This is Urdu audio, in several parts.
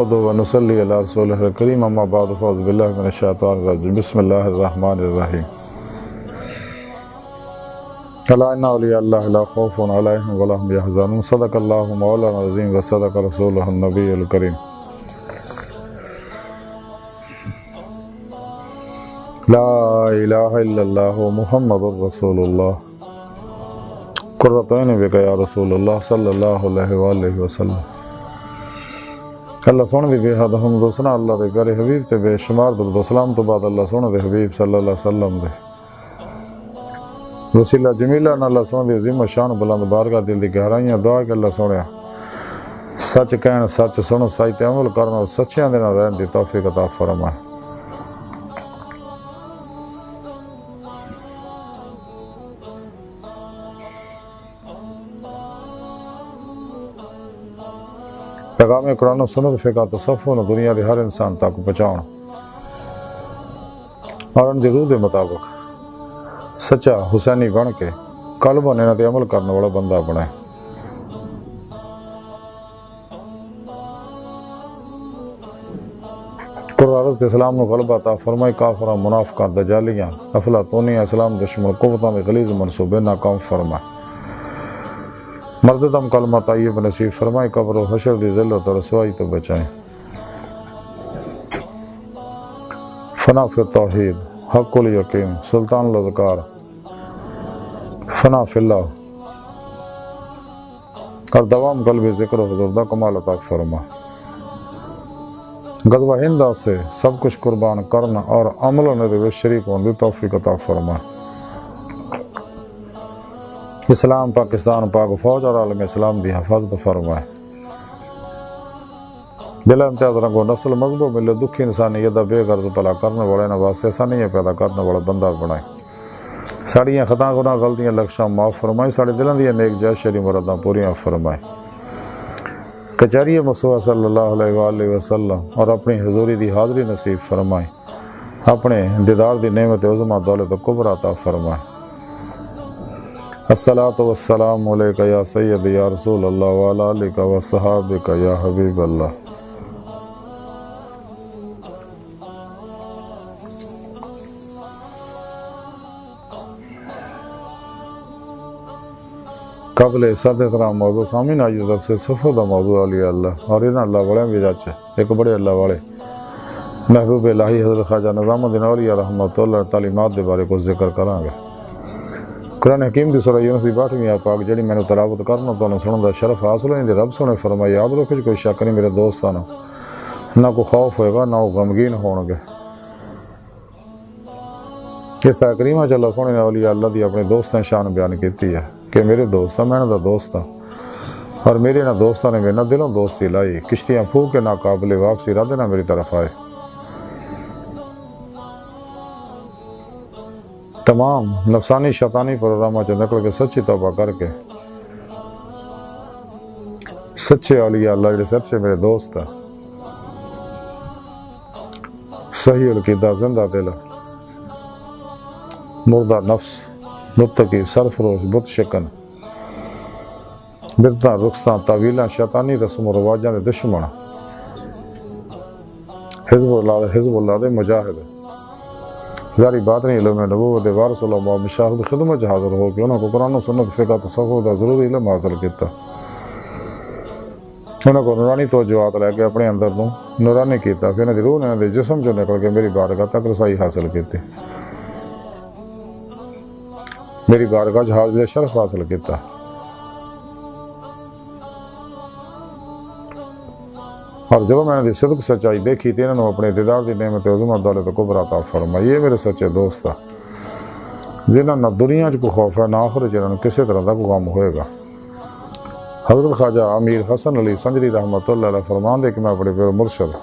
ونصلي على رسوله الكريم اما بعد فاعوذ بالله من الشيطان الرجيم بسم الله الرحمن الرحيم الا ان اولیاء اللہ لا خوف علیہم ولا هم يحزنون صدق اللہ مولانا العظیم وصدق رسولہ النبی الکریم لا الہ الا اللہ محمد رسول اللہ قرۃ عین بک یا رسول اللہ صلی اللہ علیہ وآلہ وسلم۔ اللہ سونے دی بے حد حمد و ثنا اللہ دے پیارے حبیب تے بے شمار درود و سلام تو بعد اللہ سونے دے حبیب صلی اللہ علیہ وسلم دے وسیلہ جمیلہ نہ اللہ سونے دی عظیم و شان بلند بارگاہ دل دی گہرائیاں دعا کہ اللہ سونے سچ کہن سچ سنو سچ تے عمل کرنا اور سچیاں دے نال رہن دی توفیق عطا فرمائے۔ پیغام قرآن و سنت فقہ تصوف نے دنیا دے ہر انسان تک پہنچاؤ اور ان دی روح دے مطابق سچا حسینی بن کے قلب و نیت عمل کرنے والا بندہ بنے۔ قرآن دے اسلام نو غلبہ عطا فرمائی، کافراں منافقاں دجالیاں افلاطونیاں اسلام دشمن قوتاں دے غلیظ منصوبے ناکام فرمائے۔ مرددم کلمہ طیب نصیب فرمائی، قبر و حشر دی ذلت و رسوائی تو بچائیں۔ فنا فی التوحید حق الیقین سلطان الاذکار فنا فی اللہ اور دوام قلبی ذکر و حضور دا کمال عطا فرما۔ غزوہ ہندہ سے سب کچھ قربان کرنا اور عمل و ندب شریک ہونے دی توفیق عطا فرما۔ اسلام پاکستان پاک فوج اور عالم اسلام دی حفاظت فرمائے۔ بلا امتیاز رنگ و نسل مذہب و ملت دکھی انسانیت دا بے غرض بھلا کرنے والے نواز آسانیاں پیدا کرنے والا بندہ بنائے۔ ساڑیاں خطا گناہ غلطیاں لکشاں معاف فرمائے، ساڑی دلان دیاں نیک جائز شری مراداں پوریاں فرمائے۔ کچہری مصطفیٰ صلی اللہ علیہ وآلہ وسلم اور اپنی حضوری دی حاضری نصیب فرمائے، اپنے دیدار دی نعمت عظمہ دولت کبریٰ عطا فرمائے۔ الصلاۃ والسلام علیکہ یا سید یا رسول اللہ وعلی آلک و صحابک یا حبیب اللہ۔ قبل صد احترام موضوع سامین آج درس صفحہ دا موضوع علی اللہ اور انہاں اللہ والے بھی جاچے ایک بڑے اللہ والے محبوب الہی حضرت خواجہ نظام الدین اولیاء رحمۃ اللہ تعلیمات دے بارے کو ذکر کریں گے۔ قرآن حکیم دی سورہ یونس دی 8ویں آیت پاک جڑی میں نے تلاوت کرنا تو سنن دا شرف حاصل ہونے دی رب سنے فرمایا، یاد رکھو کوئی شک نہیں میرے دوستانو، نہ کوئی خوف ہوئے گا نہ وہ غمگین ہون گے۔ اس آیت کریمہ چ اللہ سونے نے اولیاء اللہ دی اپنے دوستاں شان بیان کیتی ہے کہ میرے دوست میں دا دوست ہاں اور میرے نہ دوستاں نے میرے نہ دلوں دوستی لائی، کشتیاں پھونک کے ناقابل واپسی ردے نہ میری طرف آئے۔ تمام نفسانی شیطانی پروگراموں سے نکل کے سچی توبہ کر کے سچے اولیاء اللہ جڑے سچے میرے دوست ہیں، صحیح العقیدہ زندہ دل مردہ نفس متقی سرفروش بت شکن بدعتاں رخصتاں تعویلاں شیطانی رسم و رواجاں دے دشمن حزب اللہ دے مجاہد ظاہری باطنی علم نبوت دے وارث علماء مشاہد خدمت حاضر ہو کے انہوں کو قرآن و سنت فقہ تصوف دا ضروری علم حاصل کیتا، انہوں کو نورانی توجہات لے کے اپنے اندر نو نورانی کیتا، پھر انہوں دی روح نے انہوں دی جسم جو نکل کے میری بارگاہ تک رسائی حاصل کیتی، میری بارگاہ حاضر شرف حاصل کیتا۔ اور جب میں نے صدق سچائی دیکھی تھی انہوں نے اپنے دیدار دی نعمت عظمہ دولت کبریٰ عطا فرمائی۔ یہ میرے سچے دوست ہیں جنہوں نہ دنیا کو خوف ہے نہ آخرت جنہوں کسی طرح کا غم ہوئے گا۔ حضرت خواجہ امیر حسن علی سنجری رحمۃ اللہ علیہ فرمان دے کہ میں اپنے پیر مرشد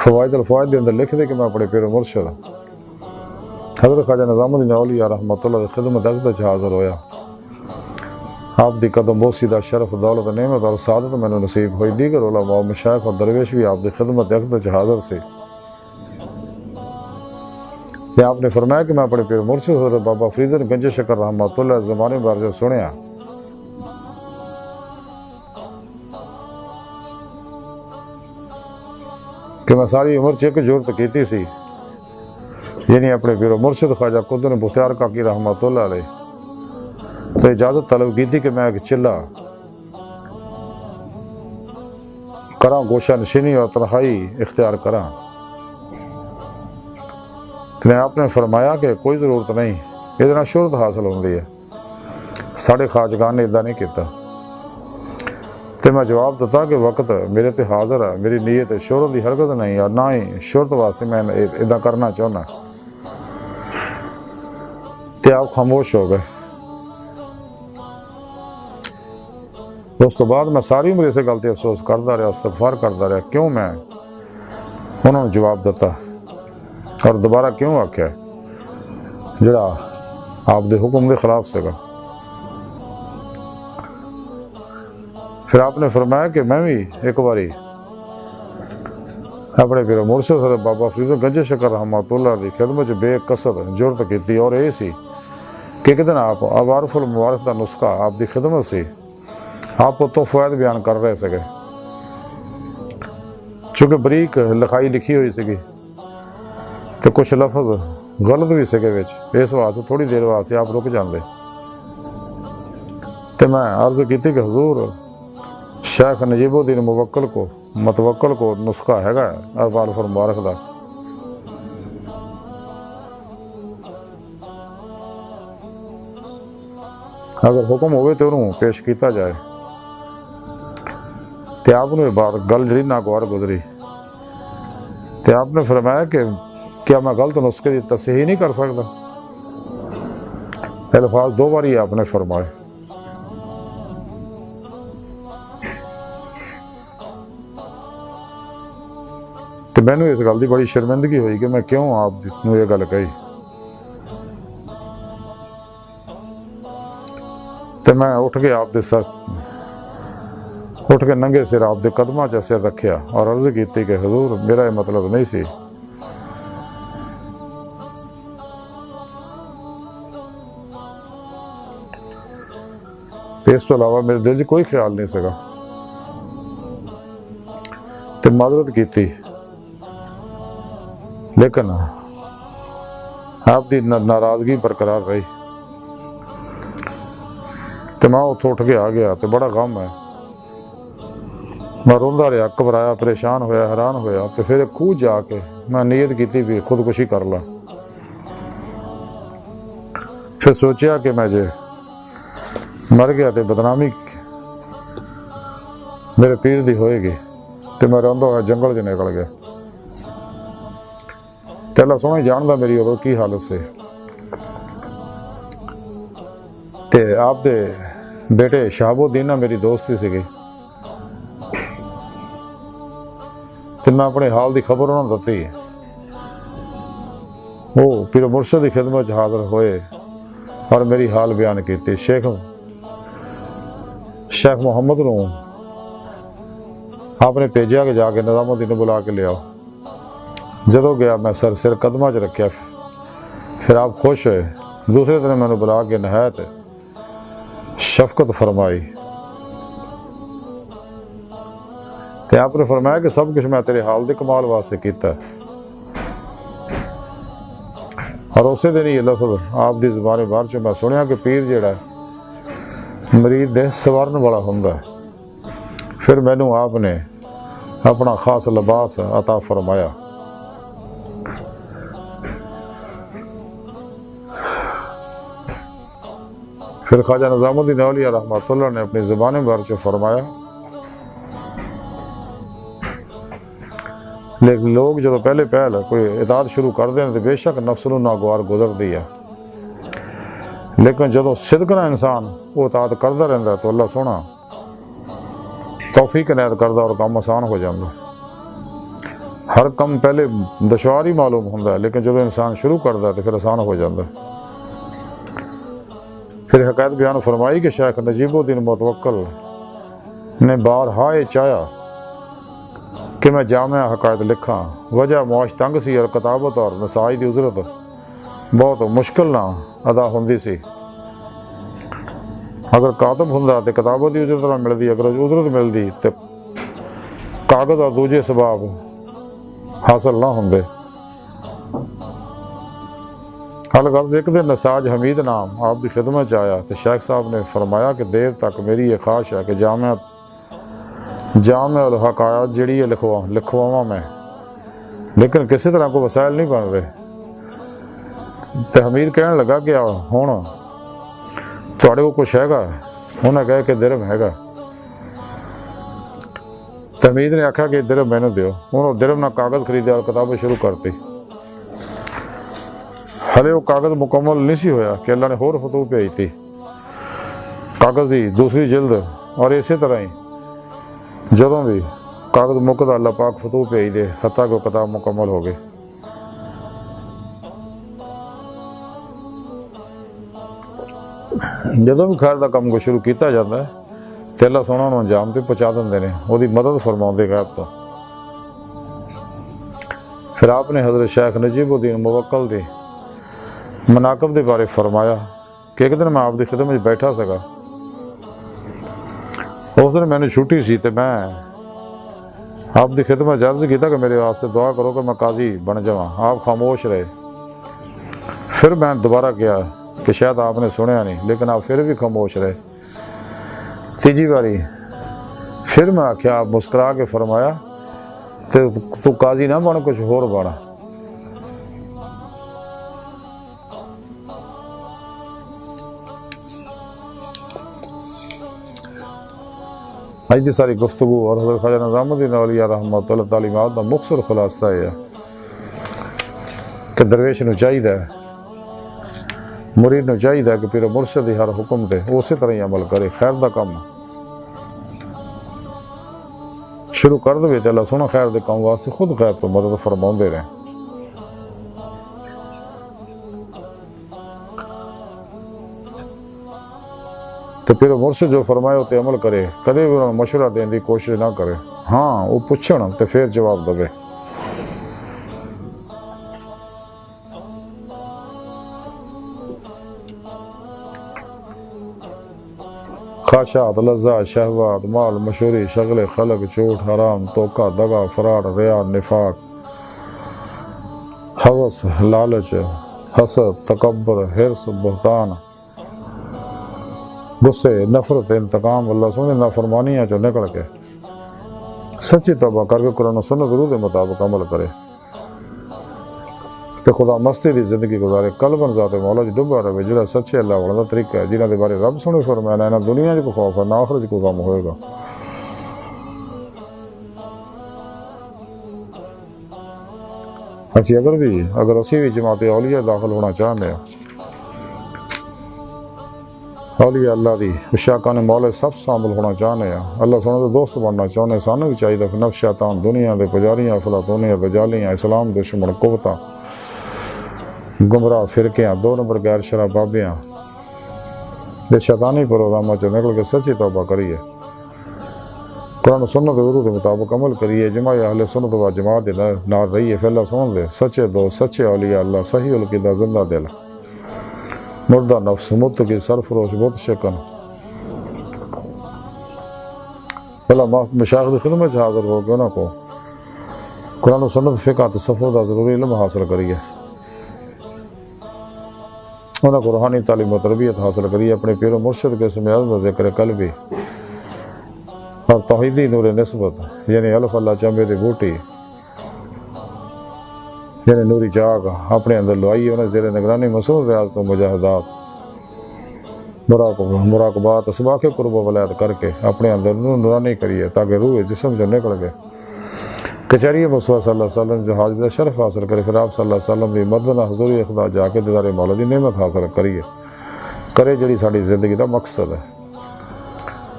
فوائد الفوائد دے اندر لکھ دے کہ میں اپنے پیر مرشد حضرت خواجہ نظام الدین اولیاء رحمۃ اللہ دی خدمت اقدس حاضر ہویا، آپ دی قدم بوسی دا شرف دولت نعمت اور سعادت میں نصیب ہوئی۔ دیگر علماء مشائخ اور درویش بھی آپ دی خدمت اقدس حاضر سے کہ آپ نے فرمایا کہ میں اپنے پیر مرشد حضرت بابا فرید گنج شکر رحمۃ اللہ زمانے بار جو سنیا کہ میں ساری عمر چیک ضرورت کیتی سی، یعنی اپنے پیر مرشد خواجہ قدر بختیار کاکی رحمۃ اللہ علیہ تو اجازت طلب کی تھی کہ میں ایک چلا کراں، گوشہ نشینی اور تنہائی اختیار کراں۔ تو آپ نے فرمایا کہ کوئی ضرورت نہیں، ادنا شہرت حاصل ہوندی ہے، ساڑھے خواجگان نے ادھا نہیں کیتا۔ تو میں جواب دیتا کہ وقت میرے تے حاضر ہے، میری نیت شہرت دی حرکت نہیں اور نہ ہی شہرت واسطے میں ادھا کرنا چاہنا۔ تو آپ خاموش ہو گئے۔ اس تو بعد میں ساری عمر اسے غلطی افسوس کرتا رہا، استغفار کرتا رہا، کیوں میں انہوں نے جواب دیتا اور دوبارہ کیوں آکھیا جڑا آپ دے حکم دے خلاف سے گا۔ پھر آپ نے فرمایا کہ میں بھی ایک باری اپنے پیر مرشد حضرت بابا فرید گنج شکر رحمۃ اللہ دی خدمت بے قصد جرت کیتی، اور یہ سی کہ ایک دن آپ عوارف الموارف دا نسخہ آپ دی خدمت سی، آپ کو تو فوائد بیان کر رہے سکے، چونکہ بریک لکھائی لکھی ہوئی سکی تو کچھ لفظ غلط بھی سکے وچ، اس واسطے تھوڑی دیر واسطے آپ رک جاندے۔ تو میں عرض کیتی کہ حضور شیخ نجیب الدین متوکل کو نسخہ ہے عوارف الموارف دا، اگر حکم ہوئے تو انہوں پیش کیتا جائے۔ تو آپ نے بات گل جڑی ناگوار گزری، تو آپ نے فرمایا کہ کیا میں غلط نسخے کی تصحیح نہیں کر سکتا؟ الفاظ دو باری آپ نے فرمائے۔ تو میں نے اس گل کی بڑی شرمندگی ہوئی کہ میں کیوں آپ نے یہ گل کہی۔ تو میں اٹھ کے آپ دے سر اٹھ کے ننگے سر آپ دے قدماں چ سر رکھیا اور عرض کیتی کہ حضور میرا یہ مطلب نہیں سی، اس تو علاوہ میرے دل چ کوئی خیال نہیں سکا۔ تو معذرت کیتی، لیکن آپ دی ناراضگی برقرار رہی۔ تو میں اتوں اٹھ کے آ گیا، تو بڑا غم ہے، میں روندا رہا، گھبرایا، پریشان ہویا، حیران ہویا۔ تو پھر ایک کھو جا کے میں نیت کیتی بھی خودکشی کر لا۔ پھر سوچیا کہ میں جے مر گیا تو بدنامی میرے پیر دی ہوئے گی، تو میں روندا ہوا جنگل چ نکل گیا۔ تو اللہ سونا ہی جاندا میری ادو کی حالت سے۔ تو آپ دے بیٹے شہاب الدین میری دوستی سی گئی، تو میں اپنے حال دی خبر انہوں نے دتی، وہ پیر مرشد کی خدمت حاضر ہوئے اور میری حال بیان کیتی۔ شیخ محمد نو آپ نے بھیجا کہ جا کے نظام الدین بلا کے لے آؤ۔ جدو گیا میں سر قدمہ چ رکھیا، پھر آپ خوش ہوئے۔ دوسرے دن میں نے بلا کے نہایت شفقت فرمائی، تو آپ نے فرمایا کہ سب کچھ میں تیرے حال دے کمال واسطے کیتا ہے۔ اور اسی دن یہ لفظ آپ دی زبان بار چ میں سنیا کہ پیر جیڑا ہے مرید دے سوارن والا ہوندا ہے۔ پھر مینوں آپ نے اپنا خاص لباس عطا فرمایا۔ پھر خواجہ نظام الدین اولیاء رحمۃ اللہ نے اپنی زبان بار چ فرمایا، لیکن لوگ جدو پہلے کوئی اطاعت شروع کر دیں تو بے شک نفس نو ناگوار گزر دی ہے، لیکن جدو صدق نہ انسان وہ اطاعت کرتا رہتا ہے تو اللہ سونا توفیق عنایت کرتا اور کام آسان ہو جاتا۔ ہر کم پہلے دشوار ہی معلوم ہوتا ہے، لیکن جدو انسان شروع کرتا ہے تو پھر آسان ہو جاتا ہے۔ پھر حقائق بیان فرمائی کہ شیخ نجیب الدین متوکل نے بارہا یہ چاہیا کہ میں جامع حقائق لکھاں، وجہ معاش تنگ سی اور کتابت اور نسائی دی اجرت ਬਹੁਤ ਮੁਸ਼ਕਿਲ ਨਾਲ ਅਦਾ ਹੁੰਦੀ ਸੀ। ਅਗਰ ਕਾਤਬ ਹੁੰਦਾ ਤੇ ਕਿਤਾਬਾਂ ਦੀ ਉਜਰਤ ਨਾਲ ਮਿਲਦੀ, ਅਗਰ ਉਜਰਤ ਮਿਲਦੀ ਤੇ ਕਾਗਜ਼ ਔਰ ਦੂਜੇ ਸਬਾਬ ਹਾਸਲ ਨਾ ਹੁੰਦੇ। ਹਲਗਰਜ਼ ਇੱਕ ਦਿਨ ਨਸਾਜ ਹਮੀਦ ਨਾਮ ਆਪ ਦੀ ਖਿਦਮਤ 'ਚ ਆਇਆ ਤੇ ਸ਼ੇਖ ਸਾਹਿਬ ਨੇ ਫਰਮਾਇਆ ਕਿ ਦੇਰ ਤੱਕ ਮੇਰੀ ਇਹ ਖਾਸ਼ ਹੈ ਕਿ ਜਾਮਿਆ ਹਕਾਇਤ ਜਿਹੜੀ ਹੈ ਲਿਖਵਾਵਾਂ ਮੈਂ, ਲੇਕਿਨ ਕਿਸੇ ਤਰ੍ਹਾਂ ਕੋਈ ਵਸਾਇਲ ਨਹੀਂ ਬਣ ਰਹੇ। ਤੇ ਹਮੀਦ ਕਹਿਣ ਲੱਗਾ ਕਿ ਹੁਣ ਤੁਹਾਡੇ ਕੋਲ ਕੁਛ ਹੈਗਾ? ਉਹਨੇ ਕਿਹਾ ਕਿ ਦਿਰਹਮ ਹੈਗਾ। ਤੇ ਹਮੀਦ ਨੇ ਆਖਿਆ ਕਿ ਦਿਰਹਮ ਮੈਨੂੰ ਦਿਓ। ਉਹਨੂੰ ਦਿਰਹਮ ਨਾਲ ਕਾਗਜ਼ ਖਰੀਦਿਆ ਔਰ ਕਿਤਾਬ ਸ਼ੁਰੂ ਕਰਤੀ। ਹਲੇ ਉਹ ਕਾਗਜ਼ ਮੁਕੰਮਲ ਨਹੀਂ ਸੀ ਹੋਇਆ ਕਿ ਅੱਲਾ ਨੇ ਹੋਰ ਫਤੂਹ ਭੇਜਤੀ ਕਾਗਜ਼ ਦੀ ਦੂਸਰੀ ਜਿਲਦ। ਔਰ ਇਸੇ ਤਰ੍ਹਾਂ ਹੀ ਜਦੋਂ ਵੀ ਕਾਗਜ਼ ਮੁੱਕਦਾ ਅੱਲਾ ਪਾਕ ਫਤੂਹ ਭੇਜਦੇ ਹੱਤਾ ਕਿ ਉਹ ਕਿਤਾਬ ਮੁਕੰਮਲ ਹੋ ਗਈ। ਜਦੋਂ ਵੀ ਖੈਰ ਦਾ ਕੰਮ ਕੋ ਸ਼ੁਰੂ ਕੀਤਾ ਜਾਂਦਾ ਹੈ ਤੇ ਅੱਲਾ ਸੋਹਣਾ ਨੂੰ ਅੰਜਾਮ ਤੇ ਪਹੁੰਚਾ ਦਿੰਦੇ ਨੇ, ਉਹਦੀ ਮਦਦ ਫਰਮਾਉਂਦੇ ਗੈਬ ਤੋਂ। ਫਿਰ ਆਪ ਨੇ ਹਜ਼ਰਤ ਸ਼ੇਖ ਨਜੀਬੁਦੀਨ ਮੁਵੱਕਲ ਦੇ ਮਨਾਕਬ ਦੇ ਬਾਰੇ ਫਰਮਾਇਆ ਕਿ ਇੱਕ ਦਿਨ ਮੈਂ ਆਪ ਦੀ ਖਿਦਮਤ ਵਿੱਚ ਬੈਠਾ ਸੀਗਾ। ਉਸ ਦਿਨ ਮੈਨੂੰ ਛੁੱਟੀ ਸੀ ਤੇ ਮੈਂ ਆਪ ਦੀ ਖਿਦਮਤ 'ਚ ਅਰਜ਼ ਕੀਤਾ ਕਿ ਮੇਰੇ ਵਾਸਤੇ ਦੁਆ ਕਰੋ ਕਿ ਮੈਂ ਕਾਜ਼ੀ ਬਣ ਜਾਵਾਂ। ਆਪ ਖਾਮੋਸ਼ ਰਹੇ। ਫਿਰ ਮੈਂ ਦੁਬਾਰਾ ਕਿਹਾ کہ شاید آپ نے سنیا نہیں، لیکن آپ پھر بھی خاموش رہے۔ تیجی باری پھر میں آخیا، آپ مسکرا کے فرمایا تو قاضی نہ بن، کچھ ہور بنا۔ اج دی ساری گفتگو اور حضرت خواجہ نظام الدین اولیاء رحمۃ اللہ تعلیمات کا مختصر خلاصہ ہے کہ درویش نو چاہیے، مرید نو چاہیے کہ پیر مرشد ہر حکم دے اسی طرح ہی عمل کرے، خیر دا کام شروع کر دے تے اللہ سونا خیر دے کام واسطے خود غیب تو مدد فرماؤندے رہے۔ تو پھر مرشد جو فرمائے تے عمل کرے، کدے بھی انہوں مشورہ دین دی کوشش نہ کرے، ہاں وہ پوچھن تے پھر جواب دے۔ خواہشات، لذات، شہوات، مال، مشہوری، شغل خلق، جھوٹ، حرام، دھوکہ، دغا، فراڈ، ریا، نفاق، ہوس، لالچ، حسد، تکبر، حرص، بہتان، غصے، نفرت، انتقام، اللہ سبحانہ نافرمانیاں جو نکل کے سچی توبہ کر کے قرآن و سنت درود کے مطابق عمل کرے تو خدا مستی دی زندگی گزارے، قلباً ذات مولا جو ڈبا رہے، جڑا سچے اللہ والا دا طریقہ ہے، جنہاں دے بارے رب سنے فرمایا نہ دنیا کو خوف ہے نہ آخرت کو غم ہوئے گا۔ اگر اسی بھی جماعت اولیاء داخل ہونا چاہتے ہیں، اولیاء اللہ دی اشاقان مولا سب شامل ہونا چاہتے ہیں، اللہ سنے دے دوست بننا چاہتے ہیں، سانو بھی چاہیے کہ نفس شیطان، دنیا دے پجاریاں، افلاطونیاں، دجالیاں، اسلام دشمن قوتاں، گمراہ فرقیاں، دو نمبر غیر شرع بابیاں دے شیطانی پروگراموں چ نکل کے سچی توبہ کریے، قرآن و سنت درود کے مطابق عمل کریے، جماع اہل سنت و جماعت نال رہیے، پھر اللہ سن دے سچے دوست، سچے اولیاء اللہ، صحیح العقیدہ، زندہ دل، مردہ نفس، متقی، سرفروش، بت شکن، پہلا مشائخ دی خدمت چ حاضر ہو کے انہاں کو قرآن و سنت فقہ تصوف دا ضروری علم حاصل کریے، انہاں کو روحانی تعلیم و تربیت حاصل کریے، اپنے پیر و مرشد کے اسم اعظم کا ذکر قلبی اور توحیدی نور نسبت یعنی الف اللہ چمبے دی بوٹی یعنی نوری چاک اپنے اندر لوائیے، انہیں زیر نگرانی مسئول ریاضت و مجاہدات مراقبات اسباق قرب و ولایت کر کے اپنے اندر نورانی کریے تاکہ روح جسم سے نکل گئے کچہری مصطفیٰ صلی اللہ علیہ وسلم جو حاضر شرف حاصل کرے، پھر آپ صلی اللہ علیہ وسلم دی مدنہ حضوری خدا جا کے دیدار مولا دی نعمت حاصل کریے کرے جڑی ساڑی زندگی دا مقصد ہے۔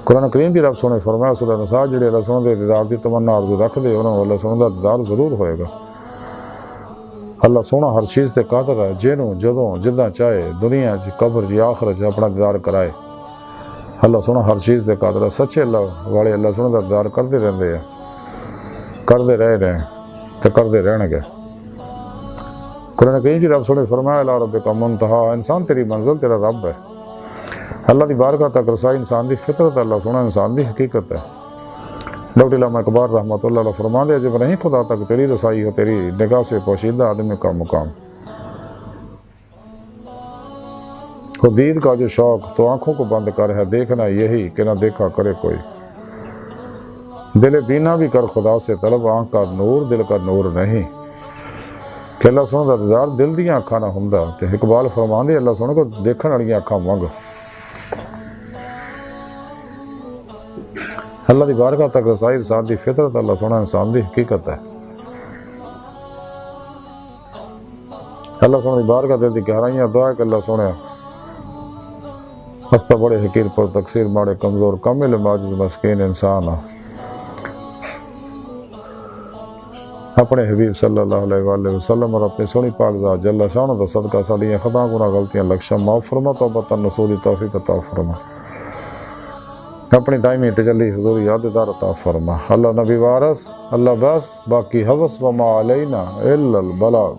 قرآن کریم بھی رب سونے فرمایا سورہ نساء جڑے اللہ سونے دے دیدار دی تمنا آرزو رکھ دے انہوں اللہ سونے دا دیدار ضرور ہوئے گا۔ اللہ سونا ہر چیز تے قادر ہے، جنوں جدوں جداں چاہے دنیا جی قبر جی آخرت جی اپنا دیدار کرائے، اللہ سونا ہر چیز تے قادر ہے۔ سچے اللہ والے اللہ سونے دا دیدار کردے رہندے ہیں، کردے رہے تو کردے رہن گے۔ قرآن کہیں کہ رب سنے فرمایا الا ربک منتہا، انسان تیری منزل تیرا رب ہے۔ اللہ دی بارگاہ تک رسائی انسان دی فطرت، اللہ سونا انسان دی حقیقت ہے۔ ڈاکٹر علامہ اقبال رحمۃ اللہ علیہ فرما دے جب نہیں خدا تک تیری رسائی ہو تیری نگاہ سے پوشیدہ آدمی کا مقام۔ دید کا جو شوق تو آنکھوں کو بند کر ہے، دیکھنا یہی کہ نہ دیکھا کرے کوئی۔ دل بینا بھی کر خدا سے طلب، آنکھ کا نور دل کا نور نہیں، کہ اللہ سونے دا دیدار دل دیاں اکھاں نہ ہوندا۔ تے اقبال فرماندے اللہ سونے کو دیکھن والیاں اکھاں منگ۔ اللہ دی بارگاہ تک رسائی انسان دی فطرت، اللہ سونا انسان دی حقیقت ہے۔ اللہ سونے دی بارگاہ دل دی گہرائیاں دعا ہے کہ اللہ سونے ہستا بڑے حقیر پر تقصیر ماڑے کمزور کامل معجز مسکین انسان اپنے حبیب صلی اللہ علیہ وآلہ وسلم اور اپنی سونی پاک ذات جل شانہ دا صدقہ ساڑیاں خطا گناہ غلطیاں لکشم معاف فرما، توبہ نصوح دی توفیق عطا فرما، اپنی دائمی تجلی حضور یاد دار عطا فرما۔ اللہ نبی وارث، اللہ بس، باقی حوث وما علینا الا البلاغ۔